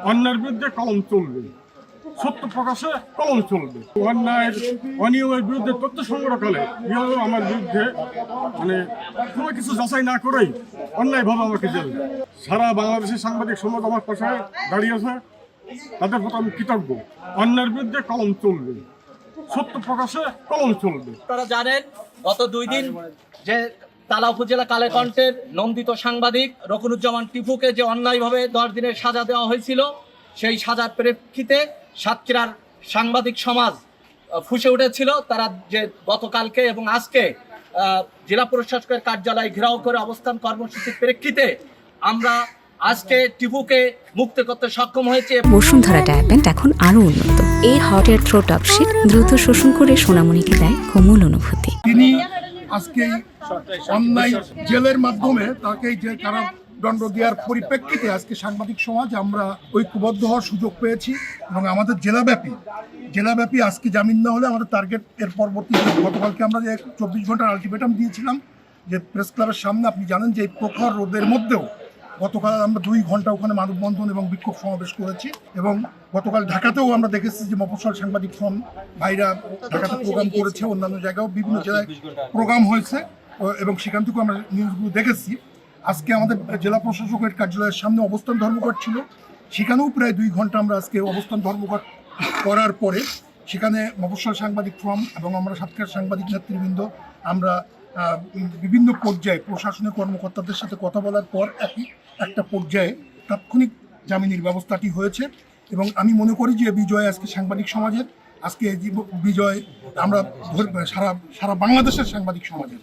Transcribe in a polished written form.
অন্যায়ের বিরুদ্ধে কলম চলবে, সত্য প্রকাশে কলম চলবে। অন্যায়ের অনিয়মের বিরুদ্ধে তথ্য সংগ্রহকালে আমার বিরুদ্ধে কোনো কিছু যাচাই না করেই অন্যায়ভাবে আমাকে জেল। সারা বাংলাদেশের সাংবাদিক সমাজ আমার পাশে দাঁড়িয়েছে, তাদের প্রতি আমি কৃতজ্ঞ। অন্যায়ের বিরুদ্ধে কলম চলবে, সত্য প্রকাশে কলম চলবে। আপনারা জানেন গত 2 দিন যে তালা উপজেলা কালেকণ্ঠের নন্দিত সাংবাদিক রকুনুজ্জামান টিপুকে যে অন্যায়ভাবে 10 দিনের সাজা দেওয়া হয়েছিল, সেই সাজার প্রেক্ষিতে সাতক্ষীরার সাংবাদিক সমাজ ফুঁসে উঠেছিল। তারা যে গতকালকে এবং আজকে জেলা প্রশাসকের কার্যালয় ঘেরাও করে অবস্থান কর্মসূচির প্রেক্ষিতে আমরা আজকে টিপুকে মুক্ত করতে সক্ষম হয়েছে। বসুন্ধরা ডায়াপেন্ট এখন আরো উন্নত। এই হট এয়ার থ্রো টপশিট দ্রুত শোষণ করে সোনামণিকে দেয় কোমল অনুভূতি। তিনি আজকে অন্যায় জেলের মাধ্যমে তাকে যে কারাদণ্ড দেওয়ার পরিপ্রেক্ষিতে আজকে সাংবাদিক সমাজ আমরা ঐক্যবদ্ধ হওয়ার সুযোগ পেয়েছি এবং আমাদের জেলাব্যাপী আজকে জামিন না হলে আমাদের টার্গেট এর পরবর্তী গতকালকে আমরা যে 24 ঘন্টার আলটিমেটাম দিয়েছিলাম যে প্রেস ক্লাবের সামনে। আপনি জানেন যে এই প্রখর রোদের মধ্যেও গতকাল আমরা 2 ঘন্টা ওখানে মানববন্ধন এবং বিক্ষোভ সমাবেশ করেছি এবং গতকাল ঢাকাতেও আমরা দেখেছি যে মফস্বল সাংবাদিক ফোন ভাইরা ঢাকাতে প্রোগ্রাম করেছে, অন্যান্য জায়গাও বিভিন্ন জেলায় প্রোগ্রাম হয়েছে এবং সেখান থেকেও আমরা নিউজগুলো দেখেছি। আজকে আমাদের জেলা প্রশাসকের কার্যালয়ের সামনে অবস্থান ধর্মঘট ছিল, সেখানেও প্রায় 2 ঘন্টা আমরা আজকে অবস্থান ধর্মঘট করার পরে সেখানে মফস্বল সাংবাদিক ফোরাম এবং আমরা সাতক্ষীরার সাংবাদিক নেতৃবৃন্দ আমরা বিভিন্ন পর্যায়ে প্রশাসনের কর্মকর্তাদের সাথে কথা বলার পর একটা পর্যায়ে তাৎক্ষণিক জামিনের ব্যবস্থাটি হয়েছে এবং আমি মনে করি যে বিজয় আজকে সাংবাদিক সমাজের, আজকে বিজয় আমরা সারা বাংলাদেশের সাংবাদিক সমাজের।